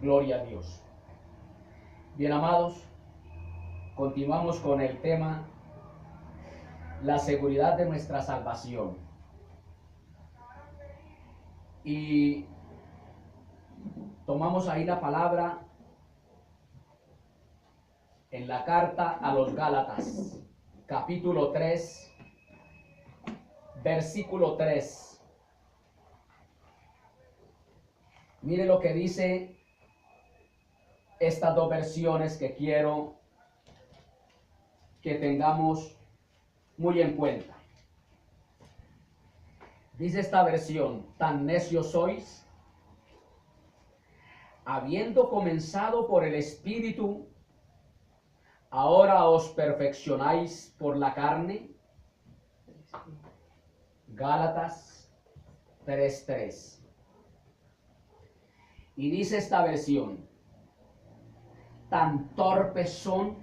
Gloria a Dios. Bien, amados, continuamos con el tema, la seguridad de nuestra salvación. Y tomamos ahí la palabra en la carta a los Gálatas, capítulo 3, versículo 3. Mire lo que dice estas dos versiones que quiero que tengamos muy en cuenta. Dice esta versión: tan necios sois, habiendo comenzado por el Espíritu, ahora os perfeccionáis por la carne. Gálatas 3:3. Y dice esta versión: tan torpes son,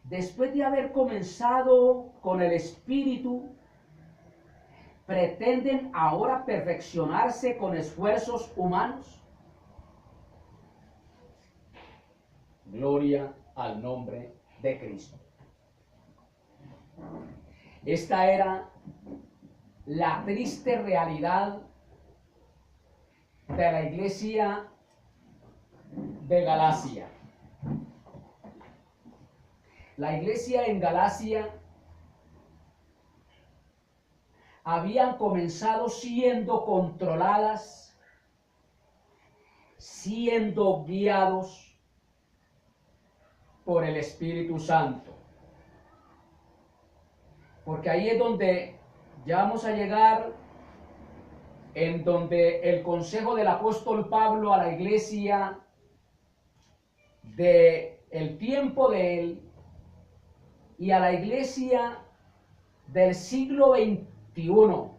después de haber comenzado con el Espíritu, pretenden ahora perfeccionarse con esfuerzos humanos. Gloria al nombre de Cristo. Esta era la triste realidad de la iglesia de Galacia. La iglesia en Galacia habían comenzado siendo controladas, siendo guiados por el Espíritu Santo. Porque ahí es donde ya vamos a llegar, en donde el consejo del apóstol Pablo a la iglesia de el tiempo de él y a la iglesia del siglo XXI,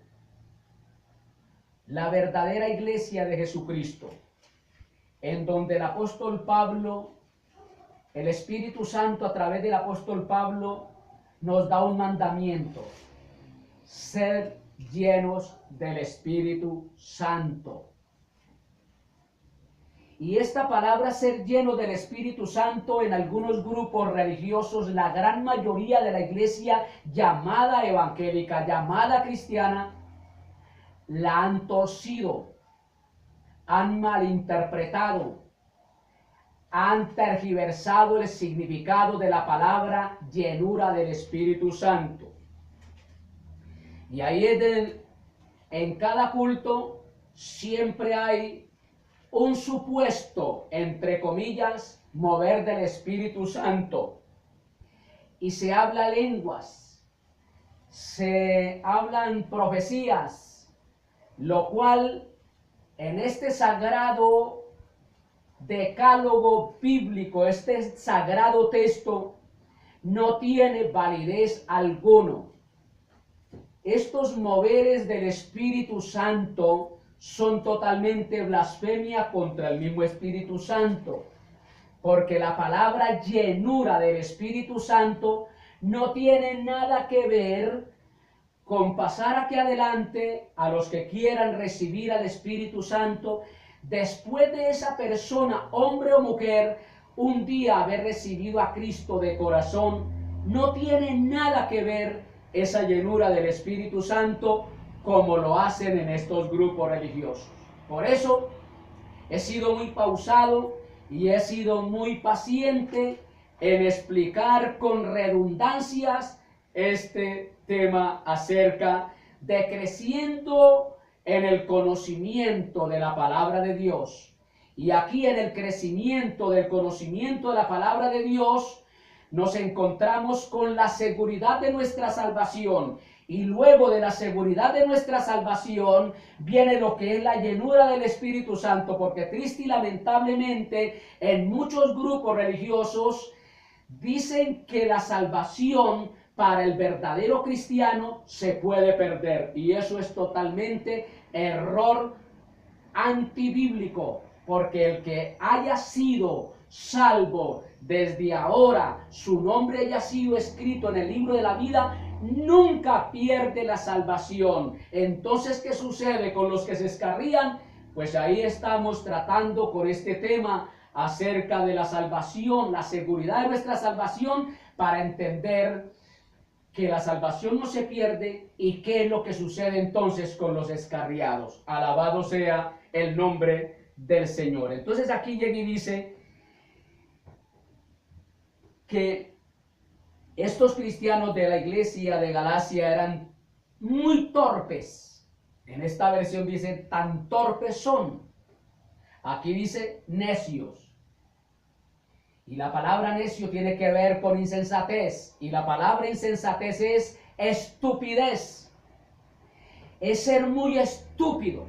la verdadera iglesia de Jesucristo, en donde el apóstol Pablo, el Espíritu Santo a través del apóstol Pablo nos da un mandamiento: sed llenos del Espíritu Santo. Y esta palabra ser lleno del Espíritu Santo, en algunos grupos religiosos, la gran mayoría de la iglesia llamada evangélica, llamada cristiana, la han torcido, han malinterpretado, han tergiversado el significado de la palabra llenura del Espíritu Santo. Y ahí en cada culto siempre hay un supuesto, entre comillas, mover del Espíritu Santo. Y se habla lenguas, se hablan profecías, lo cual en este sagrado decálogo bíblico, este sagrado texto, no tiene validez alguno. Estos moveres del Espíritu Santo son totalmente blasfemia contra el mismo Espíritu Santo, porque la palabra llenura del Espíritu Santo no tiene nada que ver con pasar aquí adelante a los que quieran recibir al Espíritu Santo después de esa persona, hombre o mujer, un día haber recibido a Cristo de corazón. No tiene nada que ver esa llenura del Espíritu Santo como lo hacen en estos grupos religiosos. Por eso he sido muy pausado y he sido muy paciente en explicar con redundancias este tema acerca de creciendo en el conocimiento de la palabra de Dios. Y aquí, en el crecimiento del conocimiento de la palabra de Dios, nos encontramos con la seguridad de nuestra salvación. Y luego de la seguridad de nuestra salvación viene lo que es la llenura del Espíritu Santo, porque triste y lamentablemente en muchos grupos religiosos dicen que la salvación para el verdadero cristiano se puede perder, y eso es totalmente error antibíblico, porque el que haya sido salvo desde ahora, su nombre haya sido escrito en el libro de la vida, nunca pierde la salvación. Entonces, ¿qué sucede con los que se escarrían? Pues ahí estamos tratando con este tema acerca de la salvación, la seguridad de nuestra salvación, para entender que la salvación no se pierde y qué es lo que sucede entonces con los escarriados. Alabado sea el nombre del Señor. Entonces aquí llega y dice que estos cristianos de la iglesia de Galacia eran muy torpes. En esta versión dice, tan torpes son. Aquí dice necios. Y la palabra necio tiene que ver con insensatez. Y la palabra insensatez es estupidez. Es ser muy estúpido,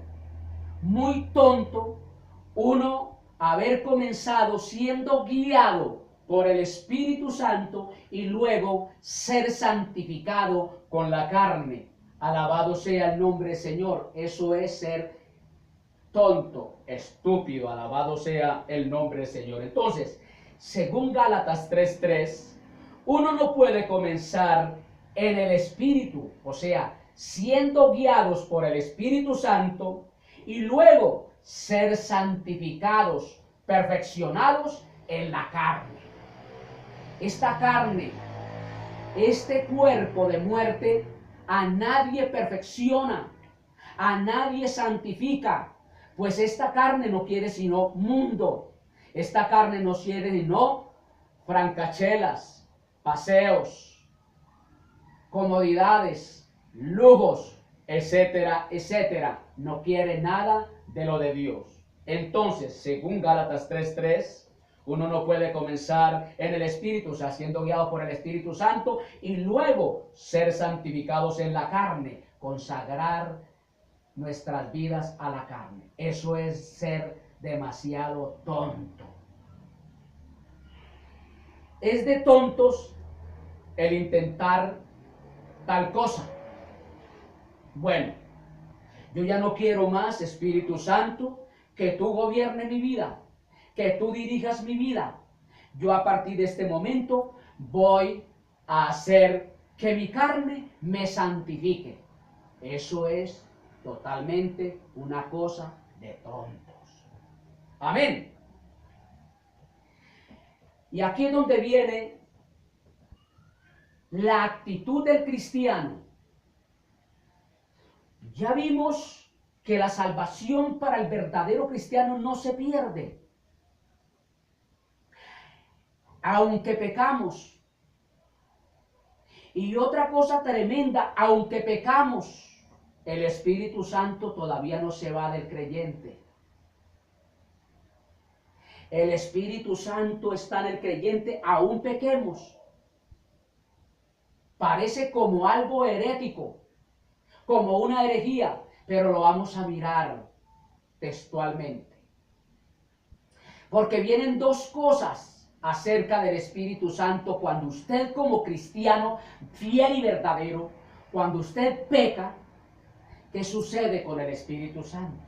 muy tonto, uno haber comenzado siendo guiado por el Espíritu Santo y luego ser santificado con la carne. Alabado sea el nombre del Señor. Eso es ser tonto, estúpido. Alabado sea el nombre del Señor. Entonces, según Gálatas 3:3, uno no puede comenzar en el Espíritu, o sea, siendo guiados por el Espíritu Santo y luego ser santificados, perfeccionados en la carne. Esta carne, este cuerpo de muerte, a nadie perfecciona, a nadie santifica, pues esta carne no quiere sino mundo. Esta carne no quiere sino francachelas, paseos, comodidades, lujos, etcétera, etcétera. No quiere nada de lo de Dios. Entonces, según Gálatas 3:3, uno no puede comenzar en el Espíritu, o sea, siendo guiado por el Espíritu Santo, y luego ser santificados en la carne, consagrar nuestras vidas a la carne. Eso es ser demasiado tonto. Es de tontos el intentar tal cosa. Bueno, yo ya no quiero más, Espíritu Santo, que tú gobiernes mi vida, que tú dirijas mi vida. Yo a partir de este momento voy a hacer que mi carne me santifique. Eso es totalmente una cosa de tontos. Amén. Y aquí es donde viene la actitud del cristiano. Ya vimos que la salvación para el verdadero cristiano no se pierde. Aunque pecamos. Y otra cosa tremenda, aunque pecamos, el Espíritu Santo todavía no se va del creyente. El Espíritu Santo está en el creyente, aún pequemos. Parece como algo herético, como una herejía, pero lo vamos a mirar textualmente. Porque vienen dos cosas acerca del Espíritu Santo cuando usted como cristiano fiel y verdadero, cuando usted peca. ¿Qué sucede con el Espíritu Santo?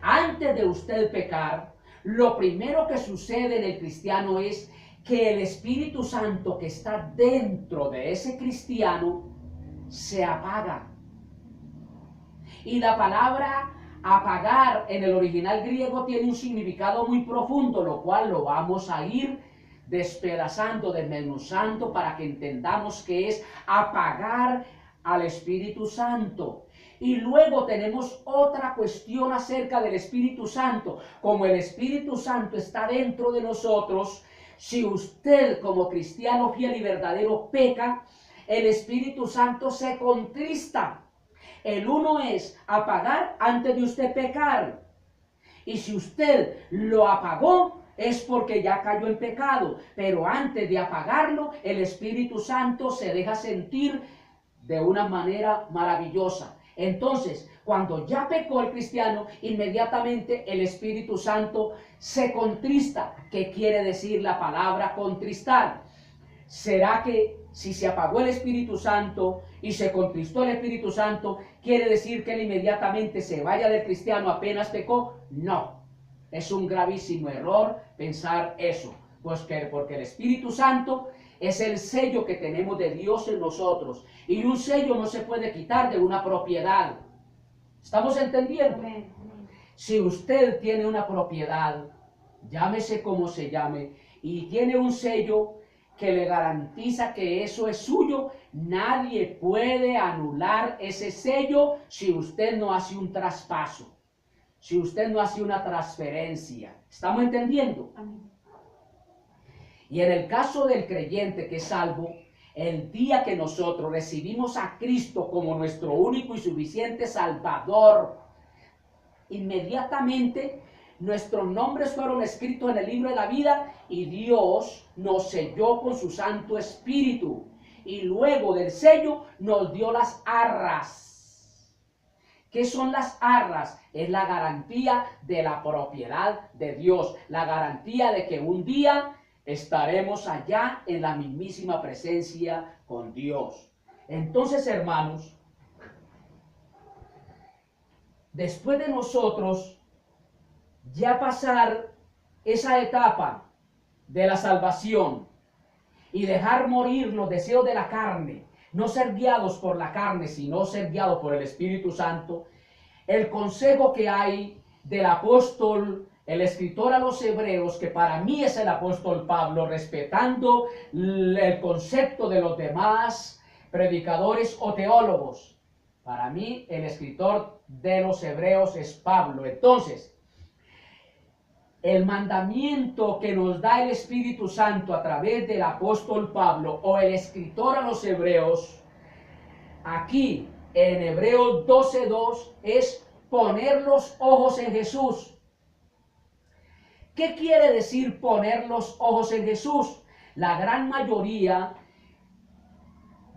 Antes de usted pecar, lo primero que sucede en el cristiano es que el Espíritu Santo que está dentro de ese cristiano se apaga. Y la palabra apagar en el original griego tiene un significado muy profundo, lo cual lo vamos a ir despedazando, desmenuzando para que entendamos que es apagar al Espíritu Santo. Y luego tenemos otra cuestión acerca del Espíritu Santo. Como el Espíritu Santo está dentro de nosotros, si usted como cristiano fiel y verdadero peca, el Espíritu Santo se contrista. El uno es apagar antes de usted pecar. Y si usted lo apagó, es porque ya cayó en pecado. Pero antes de apagarlo, el Espíritu Santo se deja sentir de una manera maravillosa. Entonces, cuando ya pecó el cristiano, inmediatamente el Espíritu Santo se contrista. ¿Qué quiere decir la palabra contristar? ¿Será que si se apagó el Espíritu Santo y se contristó el Espíritu Santo, quiere decir que él inmediatamente se vaya del cristiano apenas pecó? No, es un gravísimo error pensar eso, pues porque el Espíritu Santo es el sello que tenemos de Dios en nosotros. Y un sello no se puede quitar de una propiedad. ¿Estamos entendiendo? Amén. Si usted tiene una propiedad, llámese como se llame, y tiene un sello que le garantiza que eso es suyo, nadie puede anular ese sello si usted no hace un traspaso, si usted no hace una transferencia. ¿Estamos entendiendo? Amén. Y en el caso del creyente que es salvo, el día que nosotros recibimos a Cristo como nuestro único y suficiente Salvador, inmediatamente nuestros nombres fueron escritos en el libro de la vida y Dios nos selló con su Santo Espíritu. Y luego del sello nos dio las arras. ¿Qué son las arras? Es la garantía de la propiedad de Dios, la garantía de que un día estaremos allá en la mismísima presencia con Dios. Entonces, hermanos, después de nosotros ya pasar esa etapa de la salvación y dejar morir los deseos de la carne, no ser guiados por la carne, sino ser guiados por el Espíritu Santo, el consejo que hay del apóstol, el escritor a los hebreos, que para mí es el apóstol Pablo, respetando el concepto de los demás predicadores o teólogos, para mí el escritor de los hebreos es Pablo. Entonces, el mandamiento que nos da el Espíritu Santo a través del apóstol Pablo o el escritor a los hebreos, aquí en Hebreos 12:2, es poner los ojos en Jesús. ¿Qué quiere decir poner los ojos en Jesús? La gran mayoría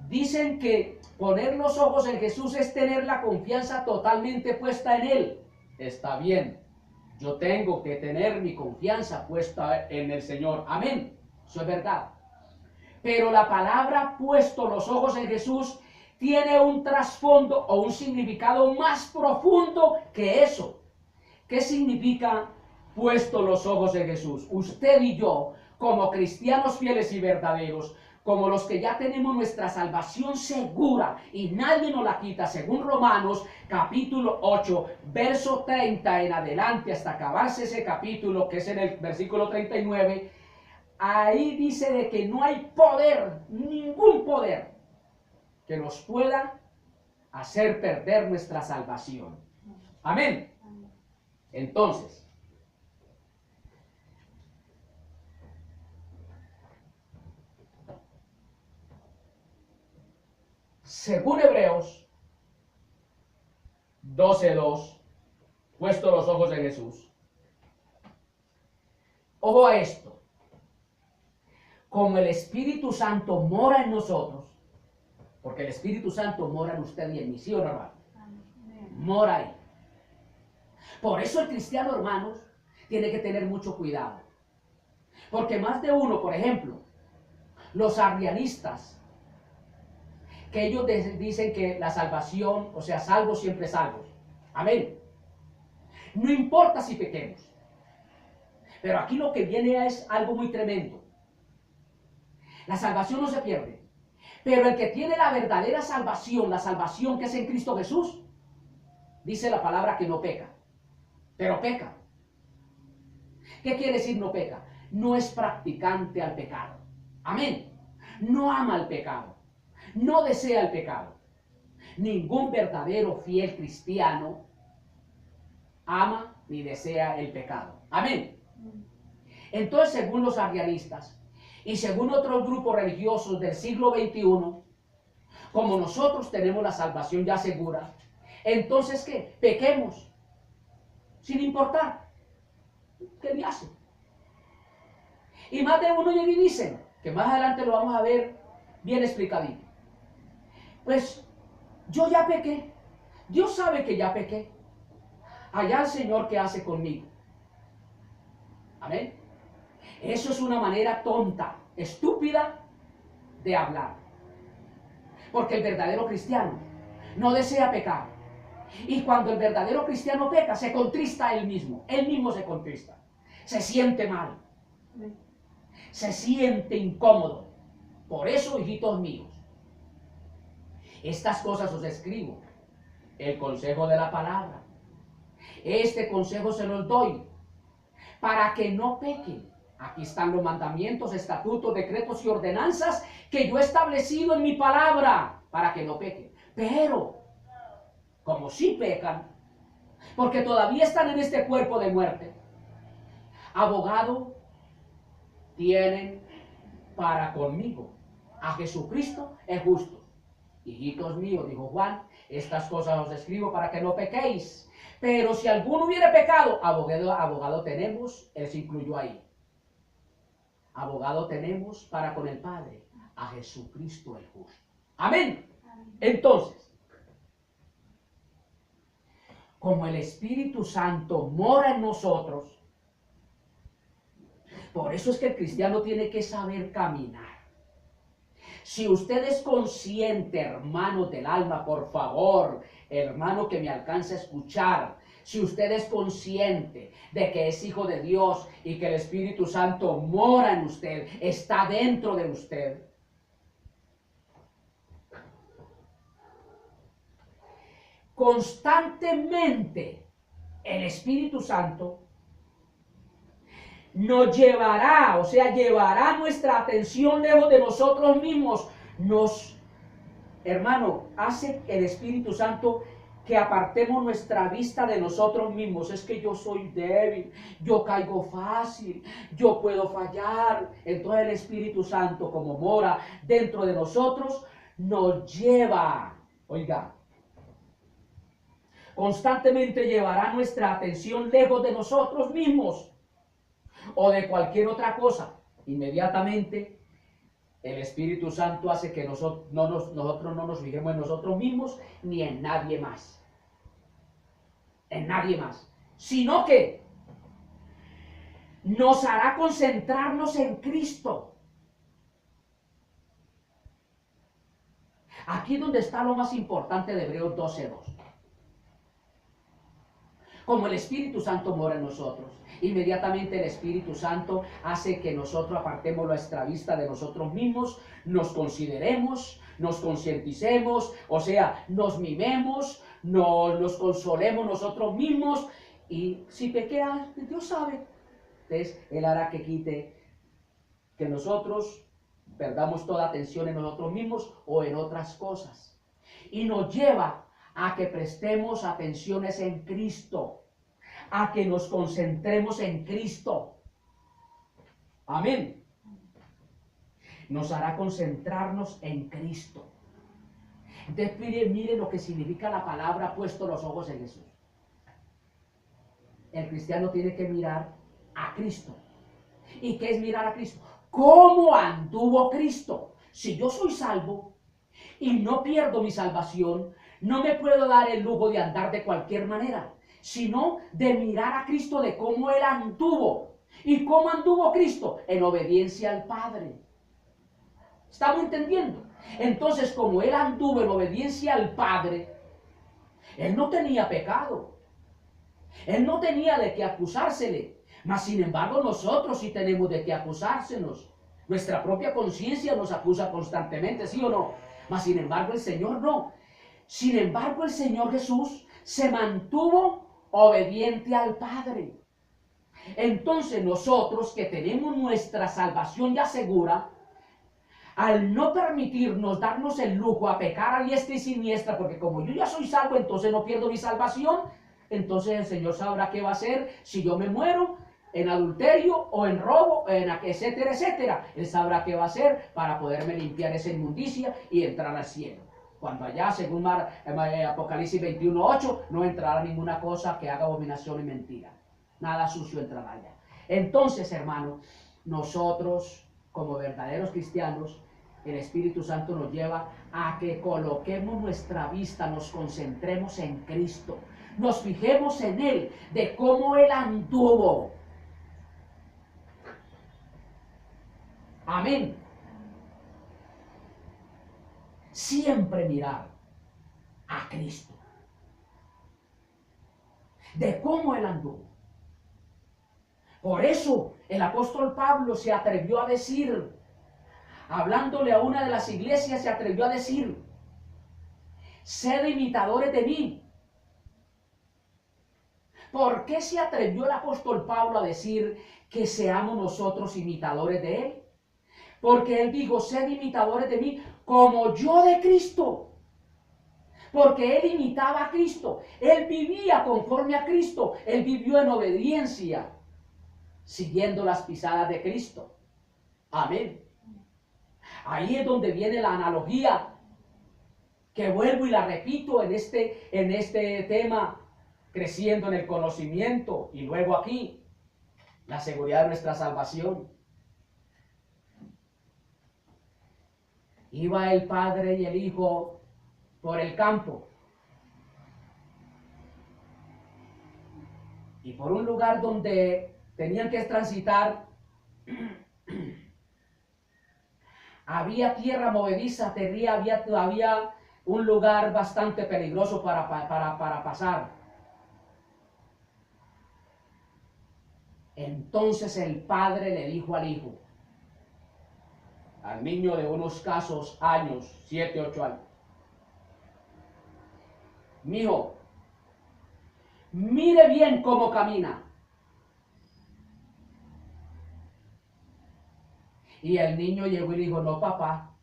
dicen que poner los ojos en Jesús es tener la confianza totalmente puesta en Él. Está bien. Yo tengo que tener mi confianza puesta en el Señor. Amén. Eso es verdad. Pero la palabra puesto los ojos en Jesús tiene un trasfondo o un significado más profundo que eso. ¿Qué significa puesto los ojos en Jesús? Usted y yo, como cristianos fieles y verdaderos, como los que ya tenemos nuestra salvación segura y nadie nos la quita, según Romanos capítulo 8, verso 30 en adelante, hasta acabarse ese capítulo, que es en el versículo 39, ahí dice de que no hay poder, ningún poder, que nos pueda hacer perder nuestra salvación. Amén. Entonces, según Hebreos 12:2, puesto los ojos en Jesús. Ojo a esto. Como el Espíritu Santo mora en nosotros, porque el Espíritu Santo mora en usted y en mí, ¿sí o no, hermano? Mora ahí. Por eso el cristiano, hermanos, tiene que tener mucho cuidado. Porque más de uno, por ejemplo, los arrianistas, que ellos dicen que la salvación, o sea, salvos siempre salvos. Amén. No importa si pequemos. Pero aquí lo que viene es algo muy tremendo. La salvación no se pierde. Pero el que tiene la verdadera salvación, la salvación que es en Cristo Jesús, dice la palabra que no peca. Pero peca. ¿Qué quiere decir no peca? No es practicante al pecado. Amén. No ama el pecado. No desea el pecado. Ningún verdadero fiel cristiano ama ni desea el pecado. Amén. Entonces, según los arrianistas y según otros grupos religiosos del siglo XXI, como nosotros tenemos la salvación ya segura, entonces ¿qué? Pequemos sin importar. ¿Qué le hace? Y más de uno llega y dicen, que más adelante lo vamos a ver bien explicadito. Pues yo ya pequé. Dios sabe que ya pequé. Allá el Señor que hace conmigo. Amén. Eso es una manera tonta, estúpida de hablar. Porque el verdadero cristiano no desea pecar. Y cuando el verdadero cristiano peca, se contrista él mismo. Él mismo se contrista. Se siente mal. Se siente incómodo. Por eso, hijitos míos, estas cosas os escribo, el consejo de la palabra. Este consejo se los doy para que no pequen. Aquí están los mandamientos, estatutos, decretos y ordenanzas que yo he establecido en mi palabra para que no pequen. Pero, como sí pecan, porque todavía están en este cuerpo de muerte, abogado tienen para conmigo, a Jesucristo el justo. Hijitos míos, dijo Juan, estas cosas os escribo para que no pequéis. Pero si alguno hubiere pecado, abogado tenemos, él se incluyó ahí. Abogado tenemos para con el Padre, a Jesucristo el justo. Amén. Entonces, como el Espíritu Santo mora en nosotros, por eso es que el cristiano tiene que saber caminar. Si usted es consciente, hermano del alma, por favor, hermano que me alcanza a escuchar, si usted es consciente de que es hijo de Dios y que el Espíritu Santo mora en usted, está dentro de usted, constantemente el Espíritu Santo nos llevará, o sea, llevará nuestra atención lejos de nosotros mismos. Hermano, hace el Espíritu Santo que apartemos nuestra vista de nosotros mismos. Es que yo soy débil, yo caigo fácil, yo puedo fallar. Entonces el Espíritu Santo, como mora dentro de nosotros, nos lleva, oiga, constantemente llevará nuestra atención lejos de nosotros mismos o de cualquier otra cosa. Inmediatamente el Espíritu Santo hace que nosotros no nos fijemos en nosotros mismos ni en nadie más. En nadie más. Sino que nos hará concentrarnos en Cristo. Aquí es donde está lo más importante de Hebreos 12:2. Como el Espíritu Santo mora en nosotros, inmediatamente el Espíritu Santo hace que nosotros apartemos nuestra vista de nosotros mismos, nos consideremos, nos concienticemos, o sea, nos mimemos, nos consolemos nosotros mismos, y si pequé, Dios sabe. Entonces, Él hará que nosotros perdamos toda atención en nosotros mismos o en otras cosas. Y nos lleva a que prestemos atenciones en Cristo, a que nos concentremos en Cristo. Amén. Nos hará concentrarnos en Cristo. Entonces, mire lo que significa la palabra puesto los ojos en Jesús. El cristiano tiene que mirar a Cristo. ¿Y qué es mirar a Cristo? ¿Cómo anduvo Cristo? Si yo soy salvo y no pierdo mi salvación, no me puedo dar el lujo de andar de cualquier manera, sino de mirar a Cristo, de cómo Él anduvo. ¿Y cómo anduvo Cristo? En obediencia al Padre. ¿Estamos entendiendo? Entonces, como Él anduvo en obediencia al Padre, Él no tenía pecado. Él no tenía de qué acusársele. Mas, sin embargo, nosotros sí tenemos de qué acusársenos. Nuestra propia conciencia nos acusa constantemente, ¿sí o no? Mas, sin embargo, el Señor no. Sin embargo, el Señor Jesús se mantuvo obediente al Padre. Entonces nosotros que tenemos nuestra salvación ya segura, al no permitirnos darnos el lujo a pecar a diestra y siniestra, porque como yo ya soy salvo, entonces no pierdo mi salvación, entonces el Señor sabrá qué va a hacer si yo me muero en adulterio o en robo, etcétera, etcétera. Él sabrá qué va a hacer para poderme limpiar esa inmundicia y entrar al cielo. Cuando allá, según Apocalipsis 21:8, no entrará ninguna cosa que haga abominación y mentira. Nada sucio entrará allá. Entonces, hermano, nosotros, como verdaderos cristianos, el Espíritu Santo nos lleva a que coloquemos nuestra vista, nos concentremos en Cristo, nos fijemos en Él, de cómo Él anduvo. Amén. Siempre mirar a Cristo, de cómo Él anduvo. Por eso el apóstol Pablo se atrevió a decir hablándole a una de las iglesias, se atrevió a decir: sed imitadores de mí. ¿Por qué se atrevió el apóstol Pablo a decir que seamos nosotros imitadores de él? Porque él dijo: sed imitadores de mí como yo de Cristo. Porque él imitaba a Cristo, él vivía conforme a Cristo, él vivió en obediencia, siguiendo las pisadas de Cristo. Amén. Ahí es donde viene la analogía, que vuelvo y la repito en este tema, creciendo en el conocimiento, y luego aquí, la seguridad de nuestra salvación. Iba el Padre y el Hijo por el campo, y por un lugar donde tenían que transitar, había tierra movediza, había un lugar bastante peligroso para pasar. Entonces el padre le dijo al hijo, al niño de unos escasos años, 7, 8 años: mijo, mire bien cómo camina. Y el niño llegó y le dijo: no, papá,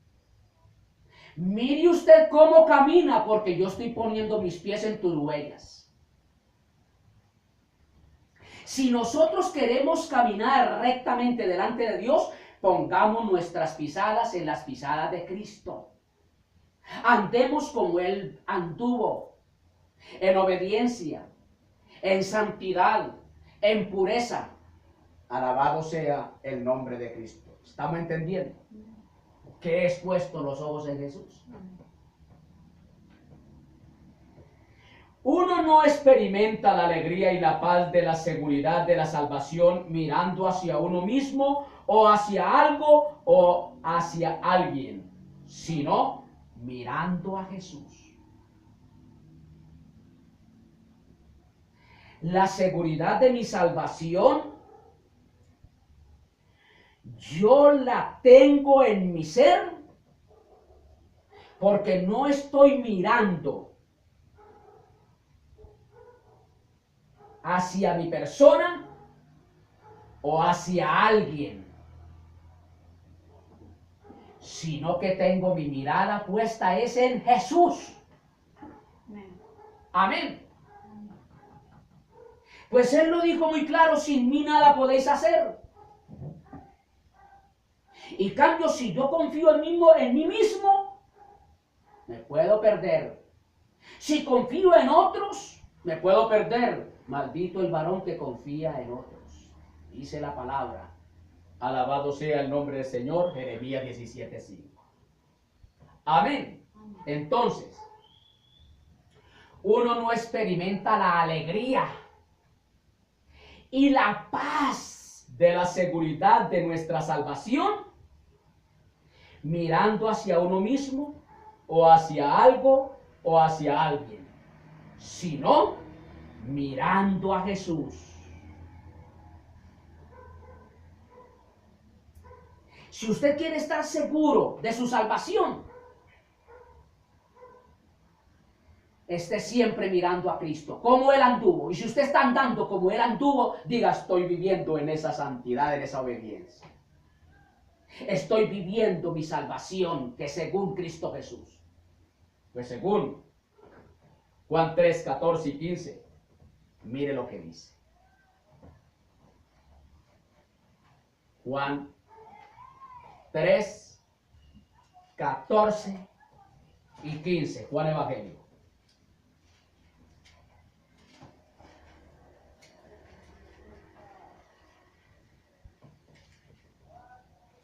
mire usted cómo camina, porque yo estoy poniendo mis pies en tus huellas. Si nosotros queremos caminar rectamente delante de Dios, pongamos nuestras pisadas en las pisadas de Cristo. Andemos como Él anduvo, en obediencia, en santidad, en pureza. Alabado sea el nombre de Cristo. ¿Estamos entendiendo? Que es puesto los ojos en Jesús. Uno no experimenta la alegría y la paz de la seguridad de la salvación mirando hacia uno mismo o hacia algo o hacia alguien, sino mirando a Jesús. La seguridad de mi salvación yo la tengo en mi ser, porque no estoy mirando hacia mi persona o hacia alguien, sino que tengo mi mirada puesta es en Jesús. Amén. Pues Él lo dijo muy claro: sin mí nada podéis hacer. Y cambio, si yo confío en mí mismo, me puedo perder. Si confío en otros, me puedo perder. Maldito el varón que confía en otros, dice la palabra. Alabado sea el nombre del Señor. Jeremías 17:5. Amén. Entonces, uno no experimenta la alegría y la paz de la seguridad de nuestra salvación mirando hacia uno mismo o hacia algo o hacia alguien, sino mirando a Jesús. Si usted quiere estar seguro de su salvación, esté siempre mirando a Cristo, como Él anduvo. Y si usted está andando como Él anduvo, diga: estoy viviendo en esa santidad, en esa obediencia. Estoy viviendo mi salvación, que según Cristo Jesús. Pues según Juan 3, 14 y 15, mire lo que dice. Juan 3, 14 y 15, Juan Evangelio.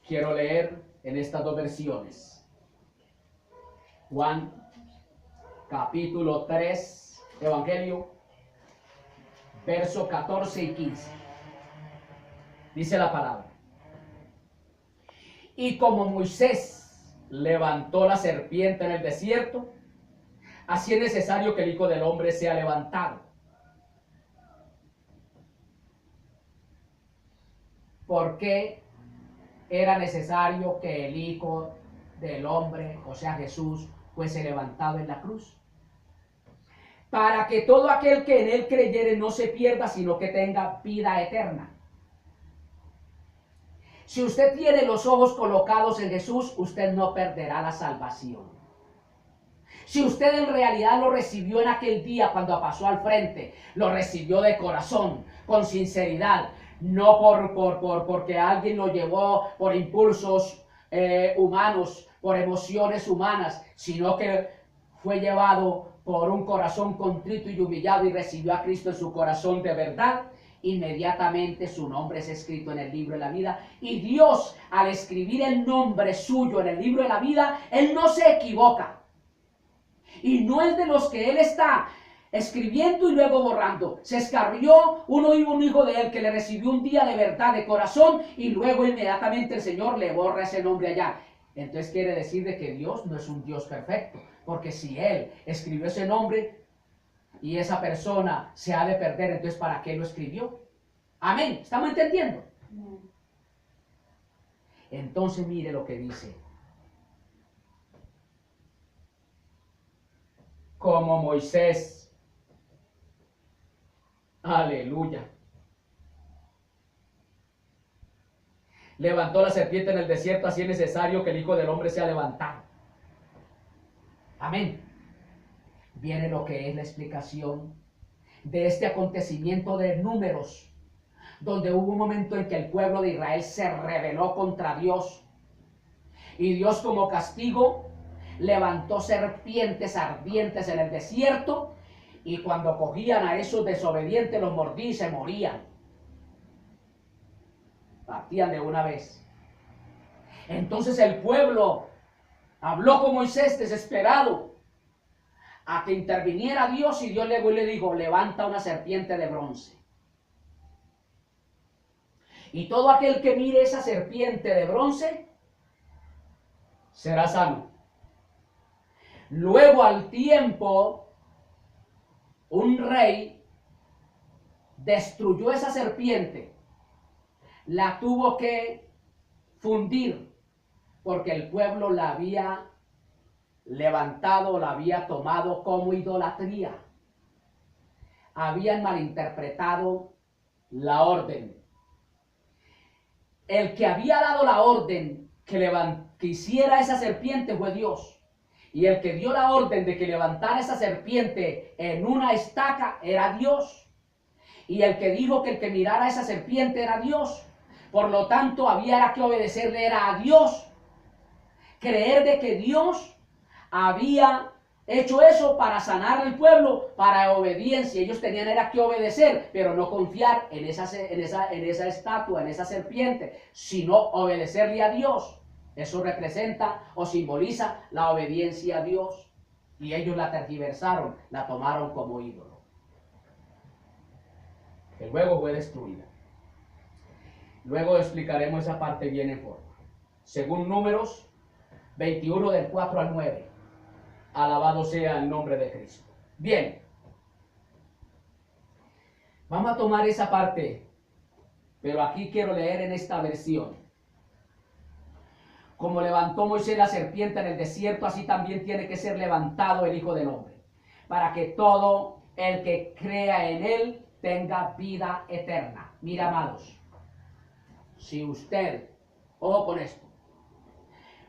Quiero leer en estas dos versiones. Juan capítulo 3, Evangelio, verso 14 y 15. Dice la palabra: y como Moisés levantó la serpiente en el desierto, así es necesario que el Hijo del Hombre sea levantado. ¿Por qué era necesario que el Hijo del Hombre, o sea Jesús, fuese levantado en la cruz, para que todo aquel que en él creyere no se pierda, sino que tenga vida eterna. Si usted tiene los ojos colocados en Jesús, usted no perderá la salvación. Si usted en realidad lo recibió en aquel día cuando pasó al frente, lo recibió de corazón, con sinceridad, no porque alguien lo llevó por impulsos humanos, por emociones humanas, sino que fue llevado por un corazón contrito y humillado y recibió a Cristo en su corazón de verdad, inmediatamente su nombre es escrito en el libro de la vida. Y Dios, al escribir el nombre suyo en el libro de la vida, Él no se equivoca. Y no es de los que Él está escribiendo y luego borrando. Se escarrió un hijo de Él que le recibió un día de verdad, de corazón, y luego inmediatamente el Señor le borra ese nombre allá. Entonces quiere decir de que Dios no es un Dios perfecto, porque si Él escribió ese nombre y esa persona se ha de perder, entonces ¿para qué lo escribió? Amén, ¿estamos entendiendo? Entonces mire lo que dice. Como Moisés, aleluya, levantó la serpiente en el desierto, así es necesario que el Hijo del Hombre sea levantado. Amén. Viene lo que es la explicación de este acontecimiento de Números, donde hubo un momento en que el pueblo de Israel se rebeló contra Dios, y Dios como castigo levantó serpientes ardientes en el desierto, y cuando cogían a esos desobedientes los mordían y se morían. Partían de una vez. Entonces el pueblo habló con Moisés desesperado a que interviniera Dios, y Dios le dijo: levanta una serpiente de bronce. Y todo aquel que mire esa serpiente de bronce será sano. Luego al tiempo, un rey destruyó esa serpiente, la tuvo que fundir, porque el pueblo la había levantado, la había tomado como idolatría. Habían malinterpretado la orden. El que había dado la orden que hiciera esa serpiente fue Dios. Y el que dio la orden de que levantara esa serpiente en una estaca era Dios. Y el que dijo que el que mirara esa serpiente era Dios. Por lo tanto, había que obedecerle era a Dios. Creer de que Dios había hecho eso para sanar al pueblo, para obediencia. Ellos tenían era que obedecer, pero no confiar en esa estatua, en esa serpiente, sino obedecerle a Dios. Eso representa o simboliza la obediencia a Dios. Y ellos la tergiversaron, la tomaron como ídolo, que luego fue destruida. Luego explicaremos esa parte bien en forma. Según Números 21 del 4 al 9. Alabado sea el nombre de Cristo. Bien. Vamos a tomar esa parte, pero aquí quiero leer en esta versión. Como levantó Moisés la serpiente en el desierto, así también tiene que ser levantado el Hijo del Hombre, para que todo el que crea en él tenga vida eterna. Mira, amados, si usted, ojo con esto,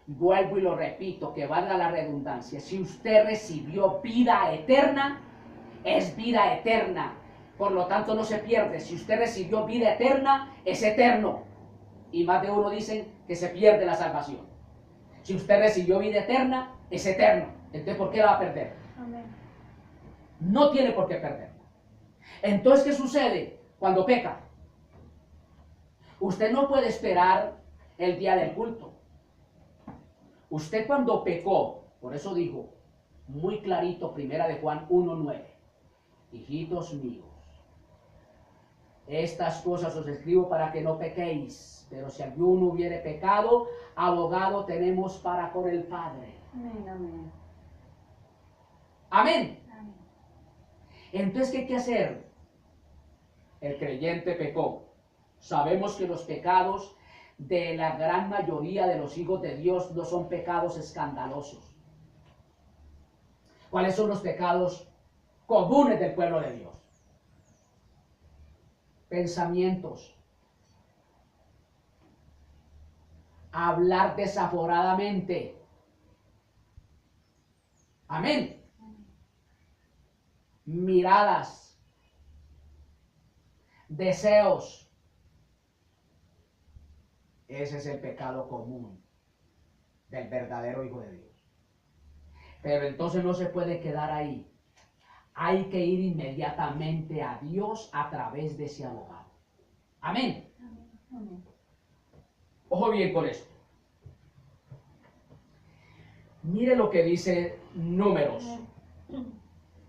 vuelvo y lo repito, que valga la redundancia, si usted recibió vida eterna, es vida eterna, por lo tanto no se pierde. Si usted recibió vida eterna, es eterno. Y más de uno dicen que se pierde la salvación. Si usted recibió vida eterna, es eterno. Entonces, ¿por qué la va a perder? Amén. No tiene por qué perderla. Entonces, ¿qué sucede cuando peca? Usted no puede esperar el día del culto. Usted cuando pecó, por eso dijo muy clarito, primera de Juan 1:9, hijitos míos, estas cosas os escribo para que no pequéis, pero si alguno hubiere pecado, abogado tenemos para con el Padre. Amén, amén. Amén. Amén. Entonces, ¿qué hay que hacer? El creyente pecó. Sabemos que los pecados de la gran mayoría de los hijos de Dios no son pecados escandalosos. ¿Cuáles son los pecados comunes del pueblo de Dios? Pensamientos, hablar desaforadamente. Amén. Miradas, deseos. Ese es el pecado común del verdadero Hijo de Dios. Pero entonces no se puede quedar ahí. Hay que ir inmediatamente a Dios a través de ese abogado. Amén. Amén. Ojo bien con esto. Mire lo que dice Números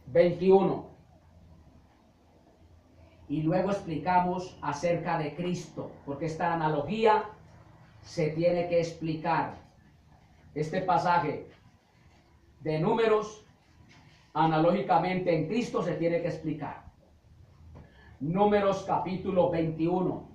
21. Y luego explicamos acerca de Cristo, porque esta analogía se tiene que explicar. Este pasaje de Números, analógicamente en Cristo, se tiene que explicar. Números capítulo 21.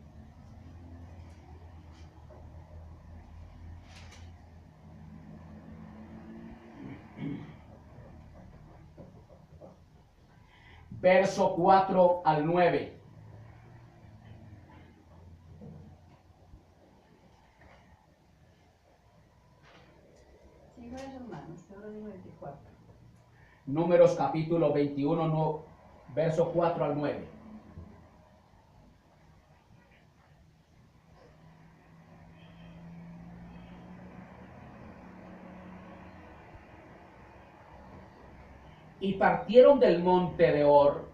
Verso 4 al 9. Sigo eso, hermanos, ahora digo 24. Números capítulo 21, no, verso 4 al 9. Y partieron del monte de Or,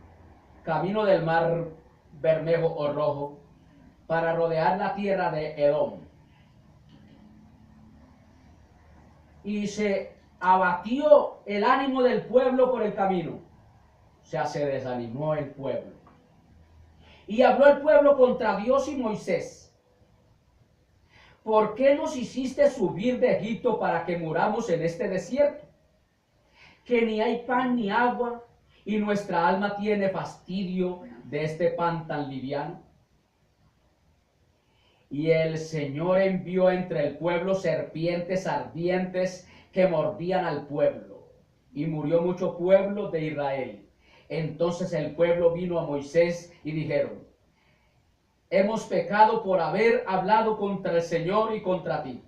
camino del mar Bermejo o Rojo, para rodear la tierra de Edom. Y se abatió el ánimo del pueblo por el camino. O sea, se desanimó el pueblo. Y habló el pueblo contra Dios y Moisés. ¿Por qué nos hiciste subir de Egipto para que muramos en este desierto? Que ni hay pan ni agua, y nuestra alma tiene fastidio de este pan tan liviano. Y el Señor envió entre el pueblo serpientes ardientes que mordían al pueblo, y murió mucho pueblo de Israel. Entonces el pueblo vino a Moisés y dijeron: hemos pecado por haber hablado contra el Señor y contra ti.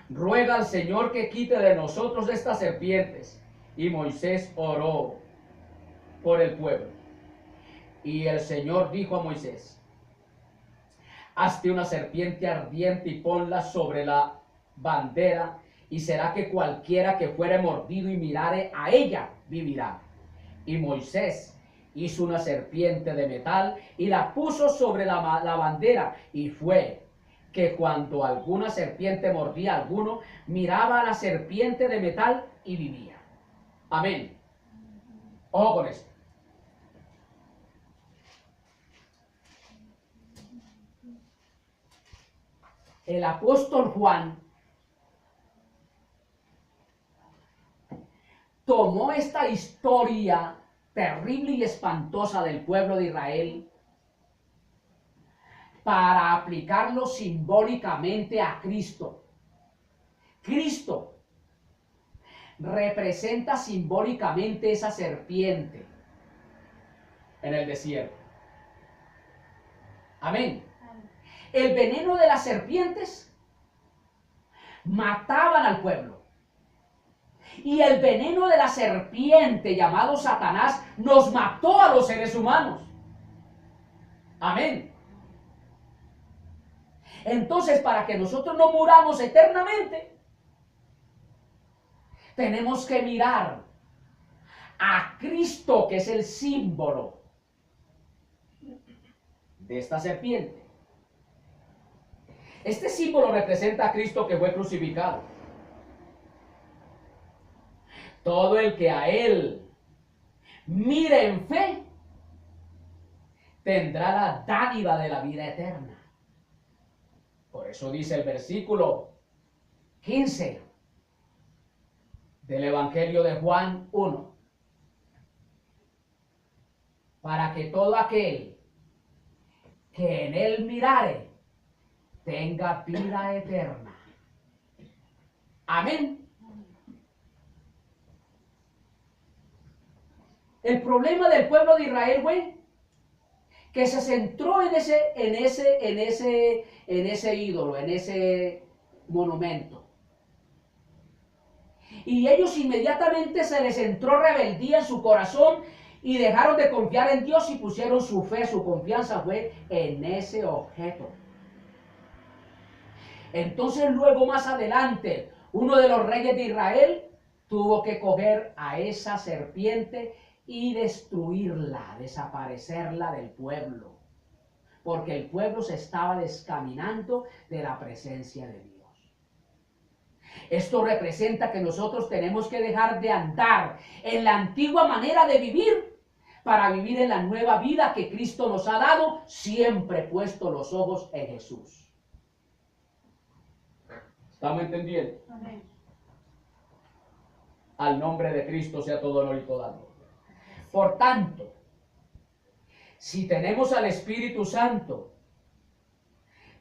Ruega al Señor que quite de nosotros estas serpientes. Y Moisés oró por el pueblo. Y el Señor dijo a Moisés: hazte una serpiente ardiente y ponla sobre la bandera, y será que cualquiera que fuere mordido y mirare a ella vivirá. Y Moisés hizo una serpiente de metal y la puso sobre la bandera, y fue que cuando alguna serpiente mordía a alguno, miraba a la serpiente de metal y vivía. Amén. Ojo con esto. El apóstol Juan tomó esta historia terrible y espantosa del pueblo de Israel para aplicarlo simbólicamente a Cristo. Cristo representa simbólicamente esa serpiente en el desierto. Amén. El veneno de las serpientes mataban al pueblo. Y el veneno de la serpiente llamado Satanás nos mató a los seres humanos. Amén. Entonces, para que nosotros no muramos eternamente, tenemos que mirar a Cristo, que es el símbolo de esta serpiente. Este símbolo representa a Cristo que fue crucificado. Todo el que a Él mire en fe tendrá la dádiva de la vida eterna. Por eso dice el versículo 15 del Evangelio de Juan 1. Para que todo aquel que en Él mirare tenga vida eterna. Amén. El problema del pueblo de Israel, güey, que se centró en ese ídolo, en ese monumento. Y ellos inmediatamente se les entró rebeldía en su corazón y dejaron de confiar en Dios y pusieron su fe, su confianza fue en ese objeto. Entonces luego más adelante, uno de los reyes de Israel tuvo que coger a esa serpiente y destruirla, desaparecerla del pueblo, porque el pueblo se estaba descaminando de la presencia de Dios. Esto representa que nosotros tenemos que dejar de andar en la antigua manera de vivir para vivir en la nueva vida que Cristo nos ha dado, siempre puesto los ojos en Jesús. ¿Estamos entendiendo? Amén. Al nombre de Cristo sea todo honor y toda gloria. Por tanto, si tenemos al Espíritu Santo,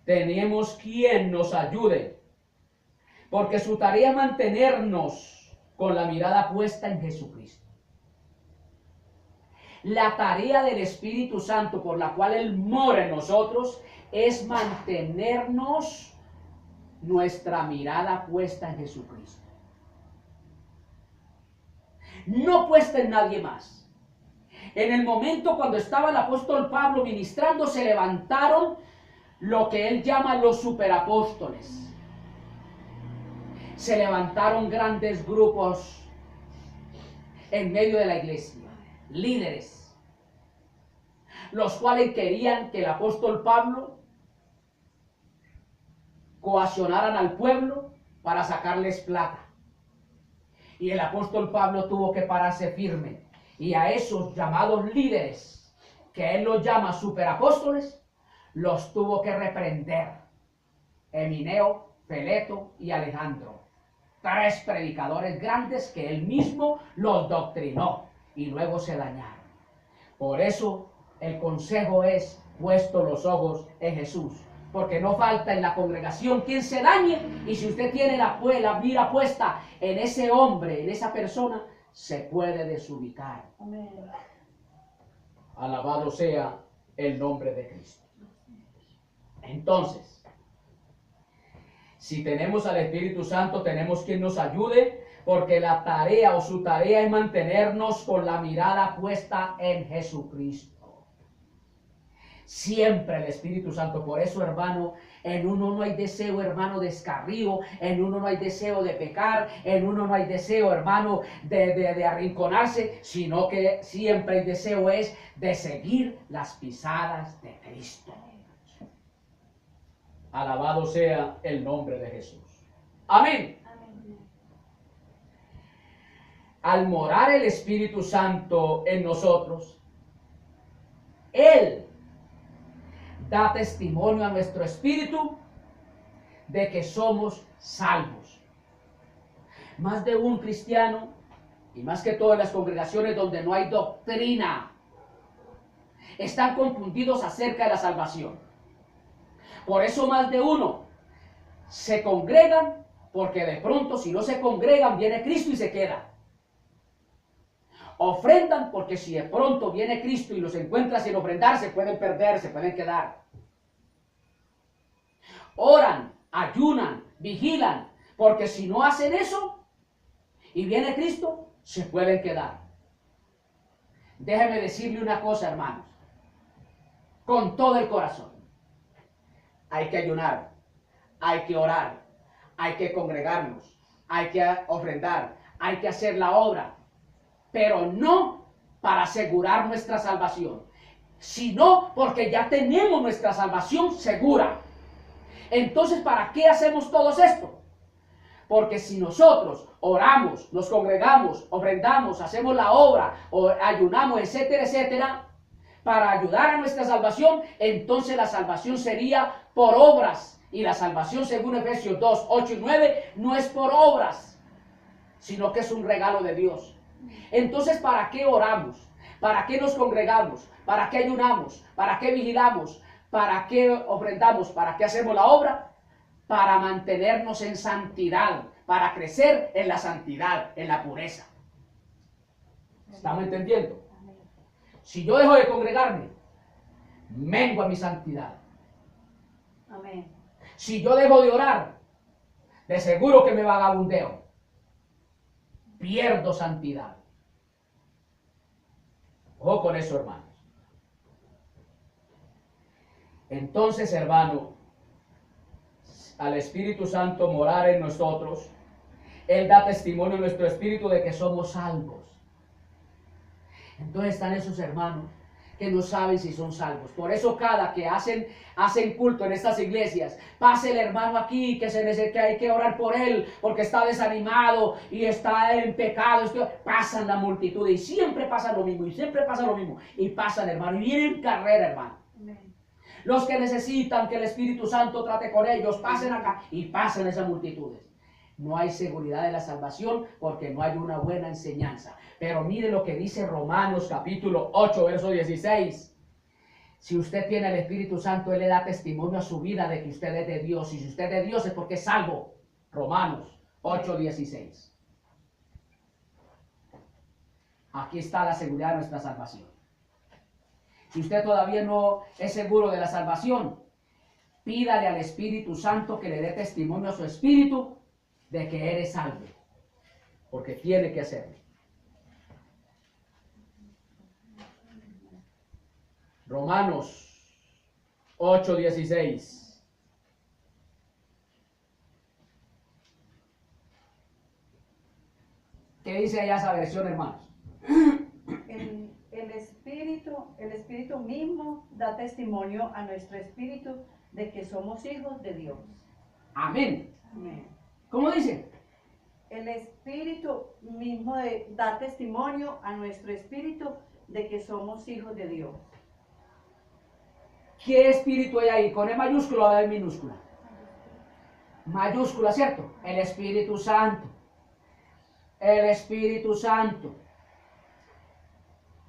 tenemos quien nos ayude, porque su tarea es mantenernos con la mirada puesta en Jesucristo. La tarea del Espíritu Santo por la cual Él mora en nosotros es mantenernos nuestra mirada puesta en Jesucristo. No puesta en nadie más. En el momento cuando estaba el apóstol Pablo ministrando, se levantaron lo que él llama los superapóstoles. Se levantaron grandes grupos en medio de la iglesia, líderes, los cuales querían que el apóstol Pablo coaccionaran al pueblo para sacarles plata. Y el apóstol Pablo tuvo que pararse firme. Y a esos llamados líderes, que él los llama superapóstoles, los tuvo que reprender. Emineo, Feleto y Alejandro. 3 predicadores grandes que él mismo los doctrinó y luego se dañaron. Por eso el consejo es puesto los ojos en Jesús. Porque no falta en la congregación quien se dañe, y si usted tiene la mira puesta en ese hombre, en esa persona, se puede desubicar. Amén. Alabado sea el nombre de Cristo. Entonces, si tenemos al Espíritu Santo, tenemos quien nos ayude, porque la tarea o su tarea es mantenernos con la mirada puesta en Jesucristo. Siempre el Espíritu Santo. Por eso, hermano, en uno no hay deseo, hermano, de descarrío, en uno no hay deseo de pecar, en uno no hay deseo, hermano, de arrinconarse, sino que siempre el deseo es de seguir las pisadas de Cristo. Alabado sea el nombre de Jesús. Amén. Amén. Al morar el Espíritu Santo en nosotros, Él da testimonio a nuestro espíritu de que somos salvos. Más de un cristiano, y más que todo en las congregaciones donde no hay doctrina, están confundidos acerca de la salvación. Por eso más de uno se congregan, porque de pronto si no se congregan viene Cristo y se queda. Ofrendan, porque si de pronto viene Cristo y los encuentra sin ofrendar, se pueden perder, se pueden quedar. Oran, ayunan, vigilan, porque si no hacen eso y viene Cristo, se pueden quedar. Déjeme decirle una cosa, hermanos, con todo el corazón. Hay que ayunar, hay que orar, hay que congregarnos, hay que ofrendar, hay que hacer la obra, pero no para asegurar nuestra salvación, sino porque ya tenemos nuestra salvación segura. Entonces, ¿para qué hacemos todo esto? Porque si nosotros oramos, nos congregamos, ofrendamos, hacemos la obra, o ayunamos, etcétera, etcétera, para ayudar a nuestra salvación, entonces la salvación sería por obras. Y la salvación, según Efesios 2, 8 y 9, no es por obras, sino que es un regalo de Dios. Entonces, ¿para qué oramos? ¿Para qué nos congregamos? ¿Para qué ayunamos? ¿Para qué vigilamos? ¿Para qué ofrendamos? ¿Para qué hacemos la obra? Para mantenernos en santidad, para crecer en la santidad, en la pureza. ¿Estamos entendiendo? Si yo dejo de congregarme, mengua mi santidad. Amén. Si yo dejo de orar, de seguro que me vagabundeo. Pierdo santidad. Ojo con eso, hermanos. Entonces, hermano, al Espíritu Santo morar en nosotros, Él da testimonio a nuestro espíritu de que somos salvos. Entonces están esos hermanos que no saben si son salvos. Por eso cada que hacen culto en estas iglesias, pase el hermano aquí que que hay que orar por él porque está desanimado y está en pecado. Pasan la multitud y siempre pasa lo mismo y siempre pasa lo mismo. Y pasan, hermano, y vienen en carrera, hermano. Amén. Los que necesitan que el Espíritu Santo trate con ellos, pasen acá y pasan esas multitudes. No hay seguridad de la salvación porque no hay una buena enseñanza. Pero mire lo que dice Romanos capítulo 8, verso 16. Si usted tiene el Espíritu Santo, Él le da testimonio a su vida de que usted es de Dios. Y si usted es de Dios es porque es salvo. Romanos 8, 16. Aquí está la seguridad de nuestra salvación. Si usted todavía no es seguro de la salvación, pídale al Espíritu Santo que le dé testimonio a su espíritu de que eres salvo, porque tiene que hacerlo. Romanos 8, 16. ¿Qué dice allá esa versión, hermanos? El Espíritu mismo da testimonio a nuestro espíritu de que somos hijos de Dios. Amén. Amén. ¿Cómo dice? El Espíritu mismo da testimonio a nuestro espíritu de que somos hijos de Dios. ¿Qué espíritu hay ahí? ¿Con E mayúscula o E minúscula? Mayúscula, ¿cierto? El Espíritu Santo. El Espíritu Santo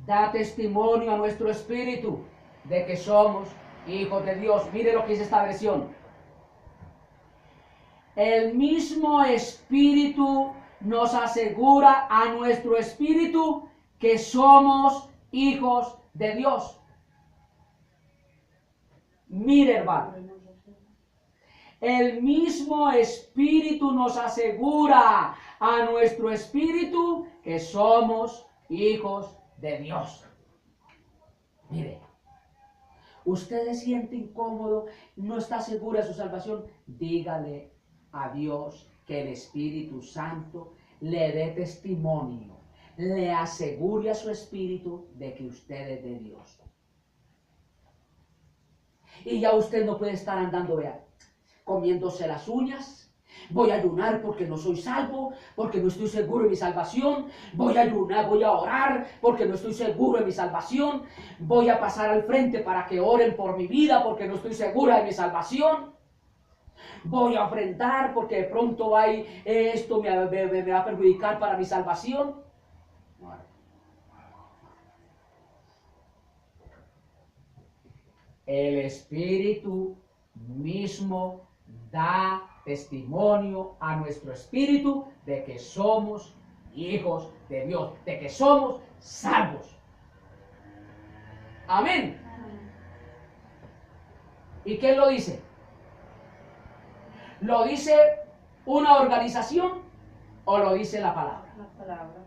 da testimonio a nuestro espíritu de que somos hijos de Dios. Mire lo que dice esta versión. El mismo Espíritu nos asegura a nuestro espíritu que somos hijos de Dios. Mire, hermano. El mismo Espíritu nos asegura a nuestro espíritu que somos hijos de Dios. Mire. Usted se siente incómodo, no está segura de su salvación, dígale a Dios que el Espíritu Santo le dé testimonio, le asegure a su espíritu de que usted es de Dios. Y ya usted no puede estar andando, vea, comiéndose las uñas. Voy a ayunar porque no soy salvo, porque no estoy seguro de mi salvación. Voy a ayunar, voy a orar porque no estoy seguro de mi salvación. Voy a pasar al frente para que oren por mi vida porque no estoy segura de mi salvación. Voy a ofrendar porque de pronto esto me va a perjudicar para mi salvación. El Espíritu mismo da testimonio a nuestro espíritu de que somos hijos de Dios, de que somos salvos. Amén. ¿Y quién lo dice? ¿Lo dice una organización o lo dice la palabra? La palabra.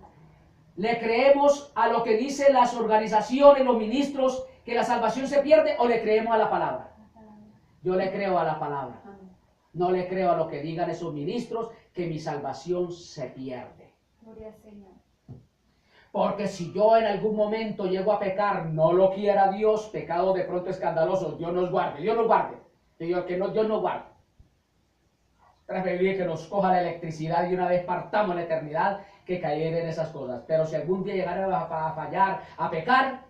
¿Le creemos a lo que dicen las organizaciones, los ministros, que la salvación se pierde, o le creemos a la palabra? Yo le creo a la palabra. No le creo a lo que digan esos ministros que mi salvación se pierde. Gloria al Señor. Porque si yo en algún momento llego a pecar, no lo quiera Dios, pecado de pronto escandaloso, Dios nos guarde, Dios nos guarde. Dios nos guarde. Preferible que nos coja la electricidad y una vez partamos la eternidad que caer en esas cosas. Pero si algún día llegara a fallar, a pecar,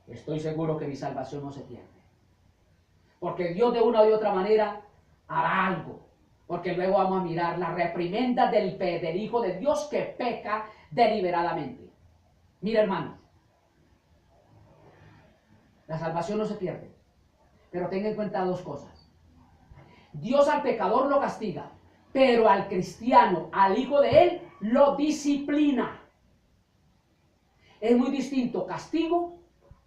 estoy seguro que mi salvación no se pierde. Porque Dios de una u otra manera hará algo. Porque luego vamos a mirar la reprimenda del Hijo de Dios que peca deliberadamente. Mira, hermano, la salvación no se pierde. Pero tenga en cuenta dos cosas. Dios al pecador lo castiga, pero al cristiano, al hijo de él, lo disciplina. Es muy distinto castigo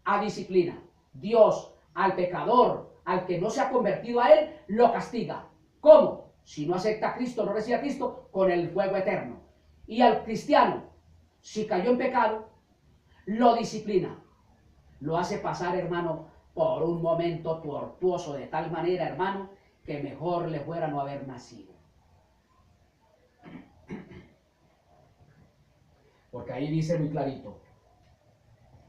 a disciplina. Dios al pecador, al que no se ha convertido a él, lo castiga. ¿Cómo? Si no acepta a Cristo, no recibe a Cristo, con el fuego eterno. Y al cristiano, si cayó en pecado, lo disciplina. Lo hace pasar, hermano, por un momento tortuoso, de tal manera, hermano, que mejor le fuera no haber nacido. Porque ahí dice muy clarito,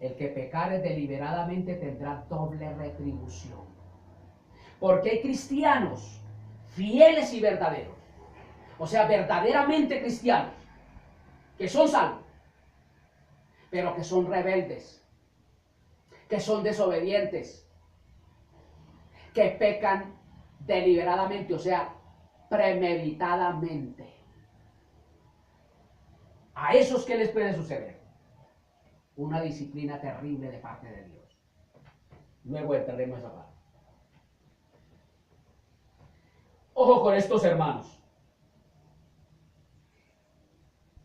el que pecare deliberadamente tendrá doble retribución. Porque hay cristianos fieles y verdaderos, o sea, verdaderamente cristianos, que son salvos, pero que son rebeldes, que son desobedientes, que pecan deliberadamente, o sea, premeditadamente. A esos, ¿qué les puede suceder? Una disciplina terrible de parte de Dios. Luego entraremos a esa parte. Ojo con estos hermanos.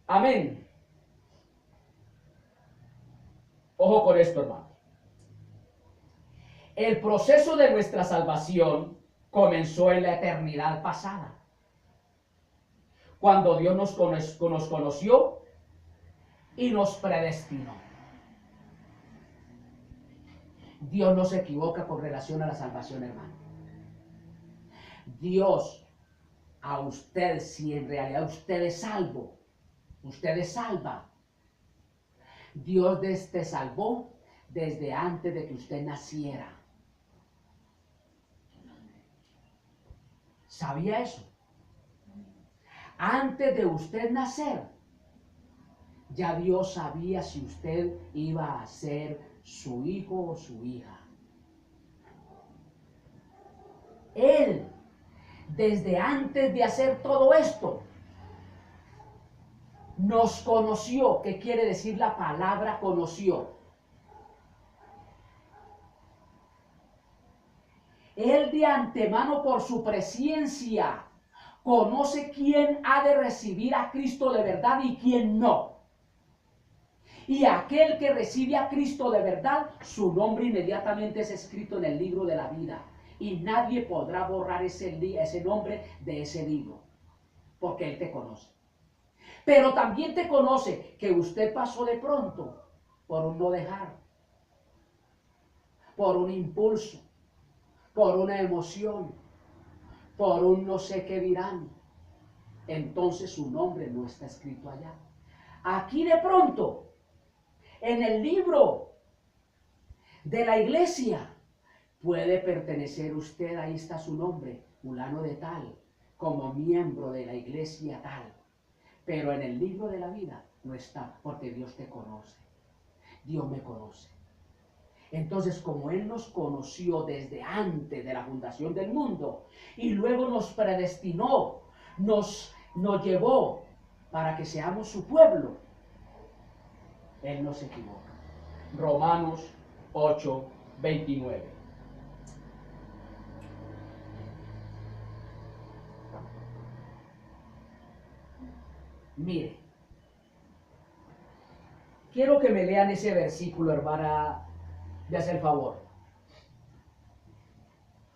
Amén. Ojo con esto, hermanos. El proceso de nuestra salvación comenzó en la eternidad pasada, cuando Dios nos conoció y nos predestinó. Dios no se equivoca con relación a la salvación, hermano. Dios a usted, si en realidad usted es salvo, usted es salva, Dios te salvó desde antes de que usted naciera. ¿Sabía eso? Antes de usted nacer, ya Dios sabía si usted iba a ser su hijo o su hija. Él, desde antes de hacer todo esto, nos conoció. ¿Qué quiere decir la palabra conoció? Él de antemano, por su presciencia, conoce quién ha de recibir a Cristo de verdad y quién no. Y aquel que recibe a Cristo de verdad, su nombre inmediatamente es escrito en el libro de la vida. Y nadie podrá borrar ese nombre de ese libro, porque Él te conoce. Pero también te conoce que usted pasó de pronto por un no dejar, por un impulso, por una emoción, por un no sé qué dirán. Entonces su nombre no está escrito allá. Aquí de pronto, en el libro de la iglesia, puede pertenecer usted, ahí está su nombre, fulano de tal, como miembro de la iglesia tal. Pero en el libro de la vida no está, porque Dios te conoce. Dios me conoce. Entonces, como Él nos conoció desde antes de la fundación del mundo y luego nos predestinó, nos llevó para que seamos su pueblo, Él no se equivoca. Romanos 8:29. Mire, quiero que me lean ese versículo, hermana, de hacer el favor.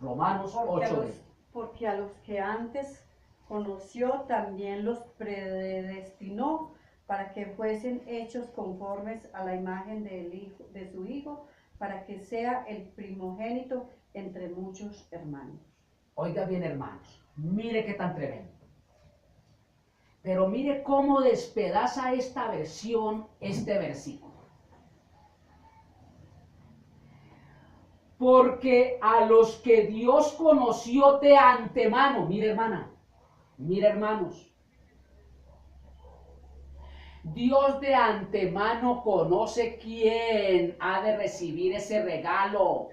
Romanos 8. Porque a los que antes conoció, también los predestinó para que fuesen hechos conformes a la imagen de su Hijo, para que sea el primogénito entre muchos hermanos. Oiga bien, hermanos, mire qué tan tremendo. Pero mire cómo despedaza esta versión, este versículo. Porque a los que Dios conoció de antemano, mire hermana, mire hermanos, Dios de antemano conoce quién ha de recibir ese regalo,